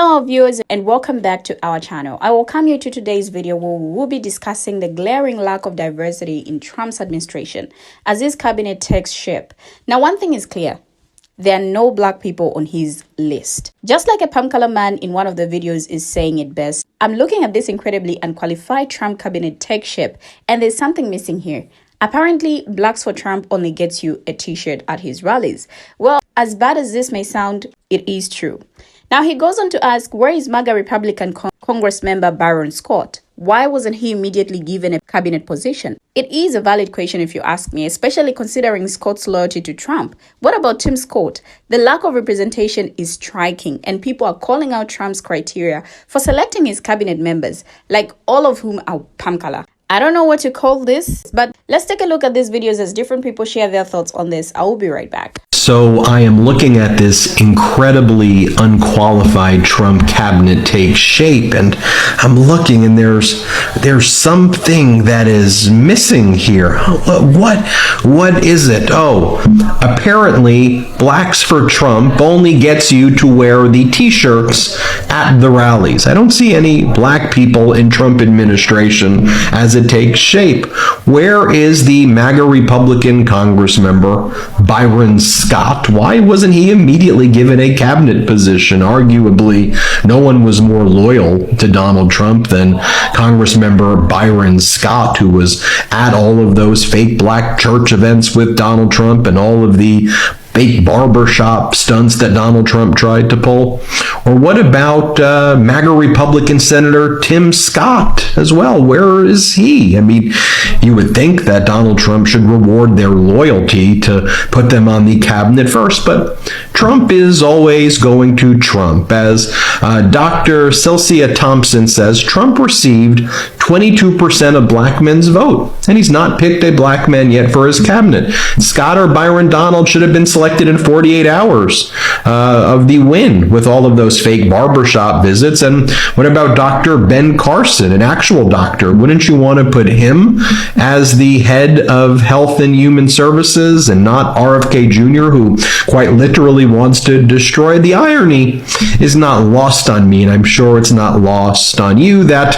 Hello viewers and welcome back to our channel. I welcome you to today's video where we will be discussing the glaring lack of diversity in Trump's administration as his cabinet takes shape. Now one thing is clear, there are no black people on his list. Just like a palm color man in one of the videos is saying it best, I'm looking at this incredibly unqualified Trump cabinet take shape and there's something missing here. Apparently, Blacks for Trump only gets you a t-shirt at his rallies. Well, as bad as this may sound, it is true. Now, he goes on to ask, where is MAGA Republican Congress member Byron Scott? Why wasn't he immediately given a cabinet position? It is a valid question if you ask me, especially considering Scott's loyalty to Trump. What about Tim Scott? The lack of representation is striking, and people are calling out Trump's criteria for selecting his cabinet members, like all of whom are palm color. I don't know what to call this, but let's take a look at these videos as different people share their thoughts on this. I will be right back. So I am looking at this incredibly unqualified Trump cabinet take shape, and I'm looking, and there's something that is missing here. What is it? Oh, apparently Blacks for Trump only gets you to wear the t-shirts at the rallies. I don't see any black people in Trump administration as it takes shape. Where is the MAGA Republican Congress member Byron Scott? Why wasn't he immediately given a cabinet position? Arguably, no one was more loyal to Donald Trump than Congress member Byron Scott, who was at all of those fake black church events with Donald Trump and all of the fake barbershop stunts that Donald Trump tried to pull. Or what about MAGA Republican Senator Tim Scott as well? Where is he? I mean, you would think that Donald Trump should reward their loyalty to put them on the cabinet first, but Trump is always going to Trump. As Dr. Celsia Thompson says, Trump received 22% of black men's vote, and he's not picked a black man yet for his cabinet. Scott or Byron Donald should have been selected in 48 hours of the win with all of those fake barbershop visits. And what about Dr. Ben Carson, an actual doctor? Wouldn't you want to put him as the head of Health and Human Services and not RFK Jr., who quite literally wants to destroy? The irony is not lost on me, and I'm sure it's not lost on you, that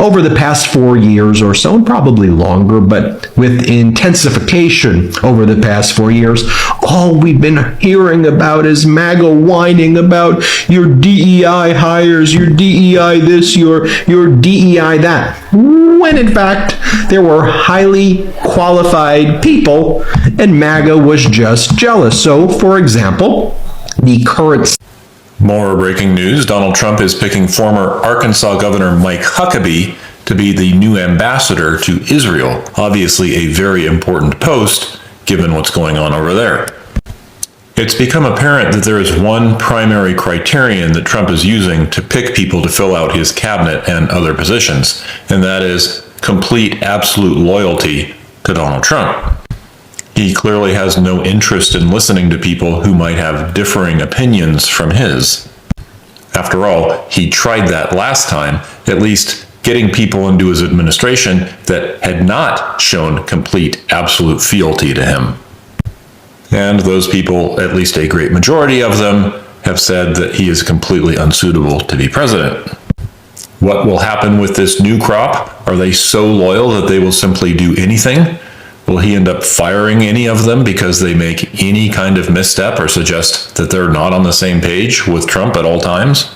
over the past 4 years or so, and probably longer, but with intensification over the past 4 years, all we've been hearing about is MAGA whining about your DEI hires, your DEI this, your DEI that, when in fact there were highly qualified people and MAGA was just jealous. So, for example, the current... More breaking news, Donald Trump is picking former Arkansas Governor Mike Huckabee to be the new ambassador to Israel. Obviously a very important post, given what's going on over there. It's become apparent that there is one primary criterion that Trump is using to pick people to fill out his cabinet and other positions, and that is complete, absolute loyalty to Donald Trump. He clearly has no interest in listening to people who might have differing opinions from his. After all, he tried that last time, at least getting people into his administration that had not shown complete, absolute fealty to him. And those people, at least a great majority of them, have said that he is completely unsuitable to be president. What will happen with this new crop? Are they so loyal that they will simply do anything? Will he end up firing any of them because they make any kind of misstep or suggest that they're not on the same page with Trump at all times?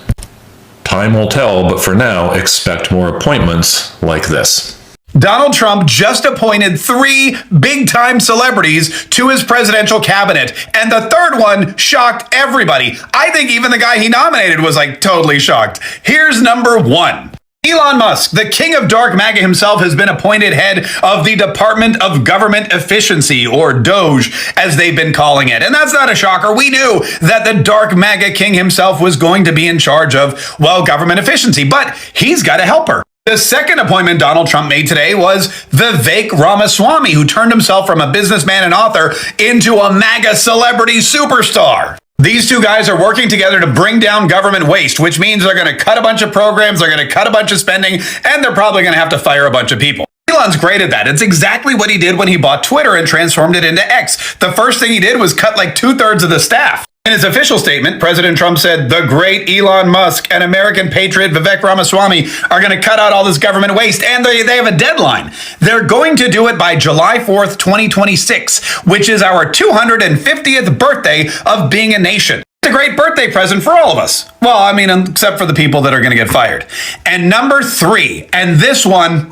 Time will tell, but for now, expect more appointments like this. Donald Trump just appointed 3 big-time celebrities to his presidential cabinet, and the third one shocked everybody. I think even the guy he nominated was totally shocked. Here's number 1. Elon Musk, the king of dark MAGA himself, has been appointed head of the Department of Government Efficiency, or DOGE, as they've been calling it. And that's not a shocker. We knew that the dark MAGA king himself was going to be in charge of, well, government efficiency, but he's got a helper. The second appointment Donald Trump made today was Vivek Ramaswamy, who turned himself from a businessman and author into a MAGA celebrity superstar. These two guys are working together to bring down government waste, which means they're going to cut a bunch of programs, they're going to cut a bunch of spending, and they're probably going to have to fire a bunch of people. Elon's great at that. It's exactly what he did when he bought Twitter and transformed it into X. The first thing he did was cut 2/3 of the staff. In his official statement, President Trump said the great Elon Musk and American patriot Vivek Ramaswamy are going to cut out all this government waste, and they have a deadline. They're going to do it by July 4th, 2026, which is our 250th birthday of being a nation. It's a great birthday present for all of us. Well, I mean, except for the people that are going to get fired. And number 3, and this one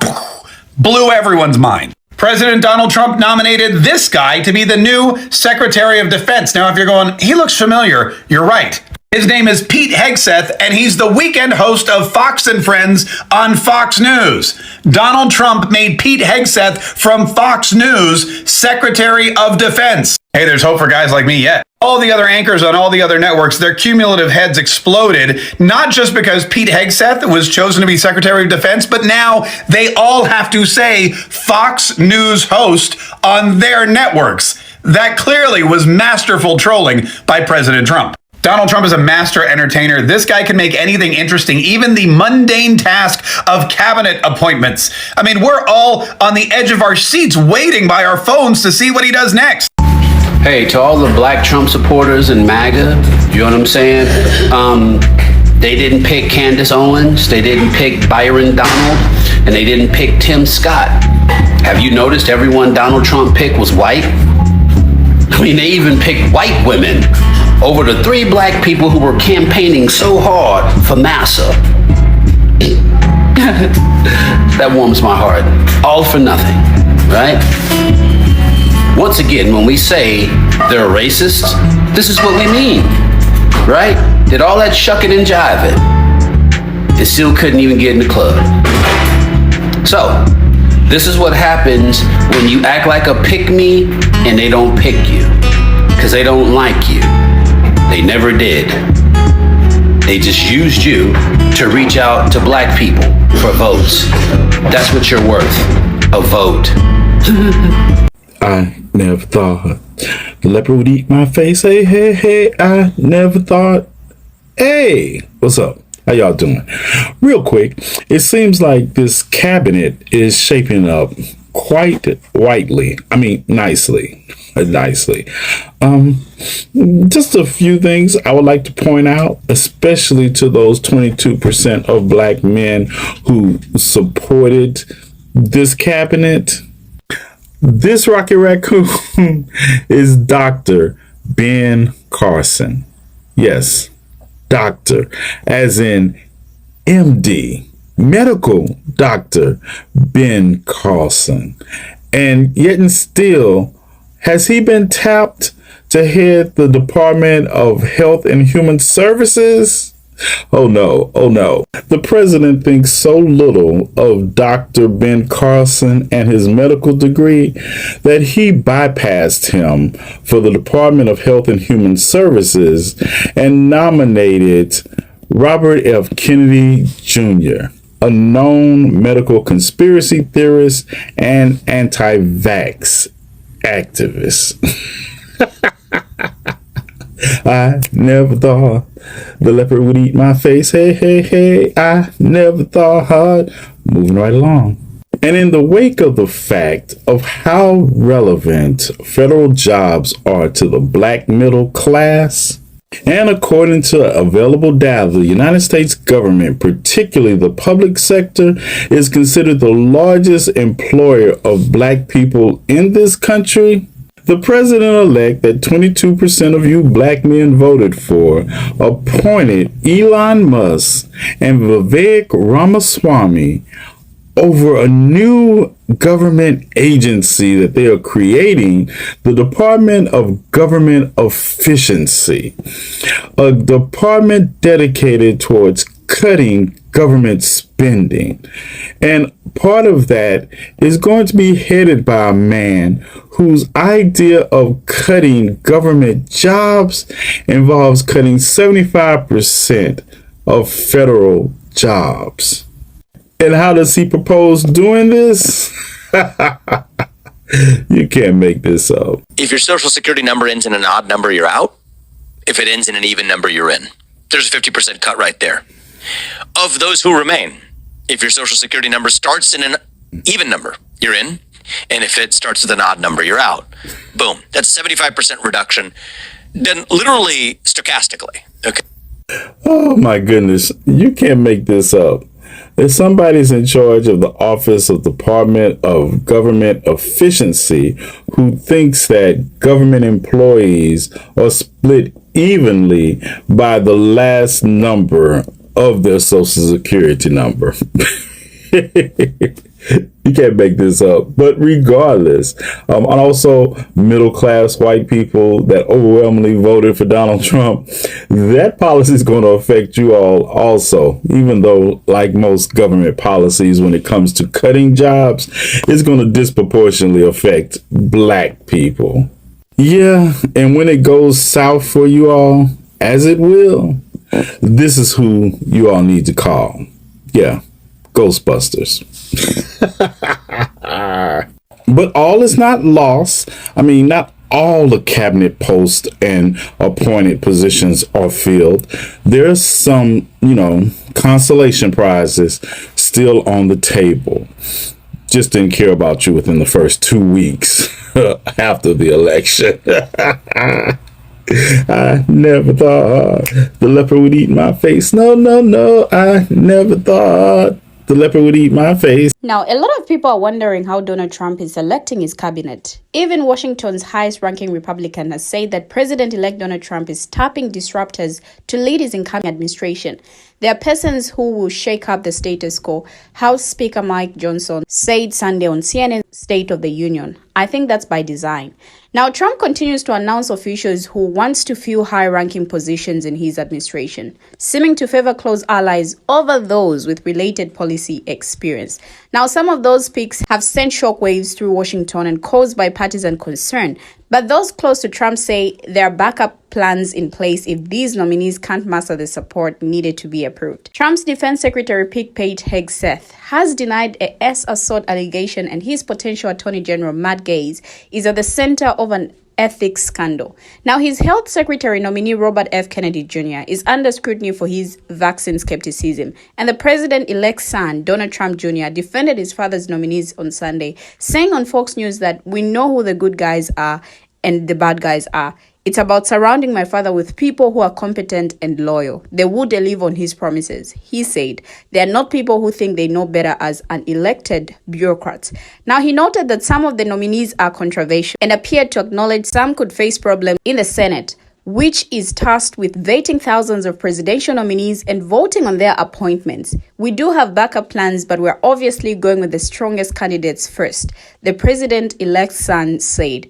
blew everyone's mind. President Donald Trump nominated this guy to be the new Secretary of Defense. Now, if you're going, he looks familiar, you're right. His name is Pete Hegseth, and he's the weekend host of Fox and Friends on Fox News. Donald Trump made Pete Hegseth from Fox News Secretary of Defense. Hey, there's hope for guys like me yet. All the other anchors on all the other networks, their cumulative heads exploded, not just because Pete Hegseth was chosen to be Secretary of Defense, but now they all have to say Fox News host on their networks. That clearly was masterful trolling by President Trump. Donald Trump is a master entertainer. This guy can make anything interesting, even the mundane task of cabinet appointments. I mean, we're all on the edge of our seats waiting by our phones to see what he does next. Hey, to all the black Trump supporters and MAGA, you know what I'm saying? They didn't pick Candace Owens, they didn't pick Byron Donald, and they didn't pick Tim Scott. Have you noticed everyone Donald Trump picked was white? I mean, they even picked white women over the 3 black people who were campaigning so hard for massa. That warms my heart. All for nothing, right? Once again, when we say they're racist, this is what we mean, right? Did all that shucking and jiving, and still couldn't even get in the club. So, this is what happens when you act like a pick-me and they don't pick you, because they don't like you. They never did. They just used you to reach out to black people for votes. That's what you're worth, a vote. I never thought the leopard would eat my face. Hey, hey, hey, I never thought. Hey, what's up? How y'all doing? Real quick, it seems like this cabinet is shaping up quite nicely. Just a few things I would like to point out, especially to those 22% of black men who supported this cabinet. This Rocky Raccoon is Dr. Ben Carson. Yes, doctor, as in MD, medical doctor Ben Carson. And yet and still, has he been tapped to head the Department of Health and Human Services? Oh no, oh no. The president thinks so little of Dr. Ben Carson and his medical degree that he bypassed him for the Department of Health and Human Services and nominated Robert F. Kennedy Jr., a known medical conspiracy theorist and anti-vax activist. I never thought the leopard would eat my face. Hey, hey, hey, I never thought. Moving right along. And in the wake of the fact of how relevant federal jobs are to the black middle class, and according to available data, the United States government, particularly the public sector, is considered the largest employer of black people in this country. The president-elect that 22% of you black men voted for appointed Elon Musk and Vivek Ramaswamy over a new government agency that they are creating, the Department of Government Efficiency, a department dedicated towards cutting government spending. And part of that is going to be headed by a man whose idea of cutting government jobs involves cutting 75% of federal jobs. And how does he propose doing this? You can't make this up. If your social security number ends in an odd number, you're out. If it ends in an even number, you're in. There's a 50% cut right there. Of those who remain, if your social security number starts in an even number, you're in. And if it starts with an odd number, you're out. Boom. That's a 75% reduction. done literally stochastically. Okay. Oh my goodness. You can't make this up. If somebody's in charge of the Office of Department of Government Efficiency who thinks that government employees are split evenly by the last number of their social security number. You can't make this up. But regardless, and also middle-class white people that overwhelmingly voted for Donald Trump, that policy is going to affect you all also, even though, like most government policies, when it comes to cutting jobs, it's going to disproportionately affect black people. Yeah, and when it goes south for you all, as it will, this is who you all need to call. Yeah, Ghostbusters. But all is not lost. I mean, not all the cabinet posts and appointed positions are filled. There's some, consolation prizes still on the table. Just didn't care about you within the first 2 weeks after the election. I never thought the leopard would eat my face. No. I never thought the leopard would eat my face. Now, a lot of people are wondering how Donald Trump is selecting his cabinet. Even Washington's highest-ranking Republican has said that President-elect Donald Trump is tapping disruptors to lead his incoming administration. There are persons who will shake up the status quo, House Speaker Mike Johnson said Sunday on CNN's State of the Union. I think that's by design. Now, Trump continues to announce officials who wants to fill high-ranking positions in his administration, seeming to favor close allies over those with related policy experience. Now, some of those picks have sent shockwaves through Washington and caused bipartisan concern, but those close to Trump say there are backup plans in place if these nominees can't muster the support needed to be approved. Trump's Defense Secretary Pete Hegseth has denied a assault allegation, and his potential Attorney General Matt Gaetz is at the center of an ethics scandal. Now, his health secretary nominee Robert F. Kennedy Jr. is under scrutiny for his vaccine skepticism, and the president-elect's son, Donald Trump Jr., defended his father's nominees on Sunday, saying on Fox News that we know who the good guys are and the bad guys are. It's about surrounding my father with people who are competent and loyal. They will deliver on his promises. He said, they are not people who think they know better as unelected bureaucrats. Now, he noted that some of the nominees are controversial and appeared to acknowledge some could face problems in the Senate, which is tasked with vetting thousands of presidential nominees and voting on their appointments. We do have backup plans, but we're obviously going with the strongest candidates first, the president-elect's son said.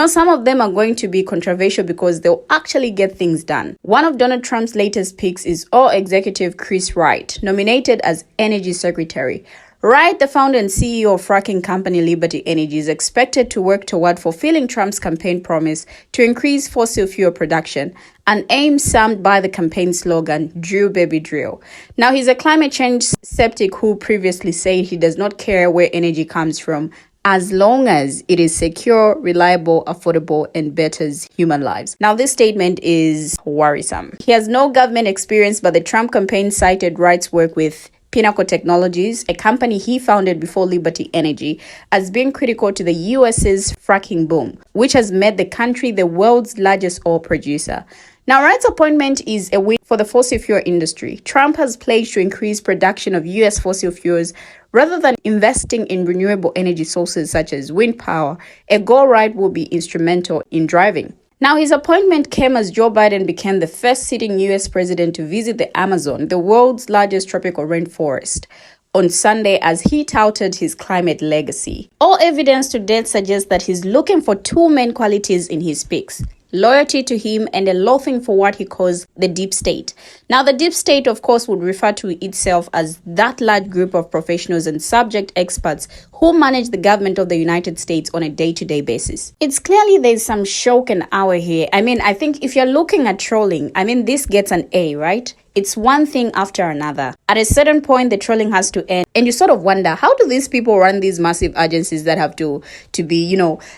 Some of them are going to be controversial because they'll actually get things done. One of Donald Trump's latest picks is All Executive Chris Wright, nominated as Energy Secretary. Wright, the founder and CEO of fracking company Liberty Energy, is expected to work toward fulfilling Trump's campaign promise to increase fossil fuel production, an aim summed by the campaign slogan, Drill Baby Drill. Now, he's a climate change skeptic who previously said he does not care where energy comes from, as long as it is secure, reliable, affordable, and betters human lives. Now, this statement is worrisome. He has no government experience, but the Trump campaign cited Wright's work with Pinnacle Technologies, a company he founded before Liberty Energy, as being critical to the US's fracking boom, which has made the country the world's largest oil producer. Now, Wright's appointment is a win for the fossil fuel industry. Trump has pledged to increase production of U.S. fossil fuels rather than investing in renewable energy sources such as wind power, a goal Wright will be instrumental in driving. Now, his appointment came as Joe Biden became the first sitting U.S. president to visit the Amazon, the world's largest tropical rainforest, on Sunday as he touted his climate legacy. All evidence to date suggests that he's looking for two main qualities in his picks: loyalty to him and a loathing for what he calls the deep state. Now, the deep state, of course, would refer to itself as that large group of professionals and subject experts who manage the government of the United States on a day-to-day basis. It's clearly there's some shock and awe here. I think if you're looking at trolling, this gets an A, right? It's one thing after another. At a certain point, the trolling has to end. And you sort of wonder, how do these people run these massive agencies that have to be,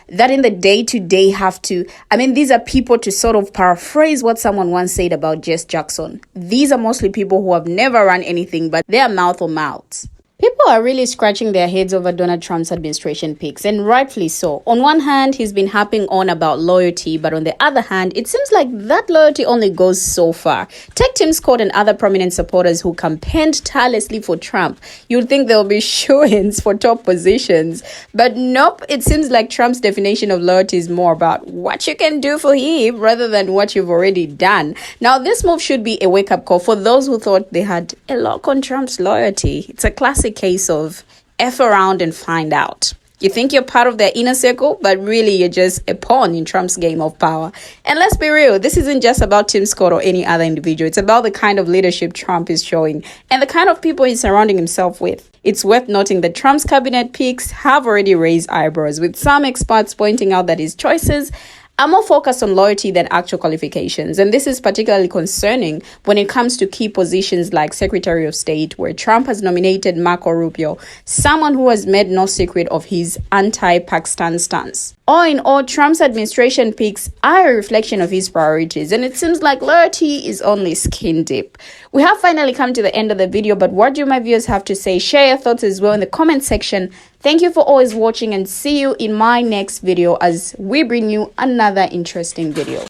that in the day-to-day have to... these are people, to sort of paraphrase what someone once said about Jess Jackson. These are mostly people who have never run anything but their mouth or mouths. People are really scratching their heads over Donald Trump's administration picks, and rightfully so. On one hand, he's been harping on about loyalty, but on the other hand, it seems like that loyalty only goes so far. Take Tim Scott and other prominent supporters who campaigned tirelessly for Trump. You'd think they'll be shoo-ins for top positions, but nope, it seems like Trump's definition of loyalty is more about what you can do for him rather than what you've already done. Now, this move should be a wake-up call for those who thought they had a lock on Trump's loyalty. It's a classic case of F around and find out. You think you're part of their inner circle, but really you're just a pawn in Trump's game of power. And let's be real, this isn't just about Tim Scott or any other individual. It's about the kind of leadership Trump is showing and the kind of people he's surrounding himself with. It's worth noting that Trump's cabinet picks have already raised eyebrows, with some experts pointing out that his choices are more focused on loyalty than actual qualifications. And this is particularly concerning when it comes to key positions like Secretary of State, where Trump has nominated Marco Rubio, someone who has made no secret of his anti-Pakistan stance. All in all, Trump's administration picks are a reflection of his priorities, and it seems like loyalty is only skin deep. We have finally come to the end of the video, but what do my viewers have to say? Share your thoughts as well in the comment section. Thank you for always watching, and see you in my next video as we bring you another interesting video.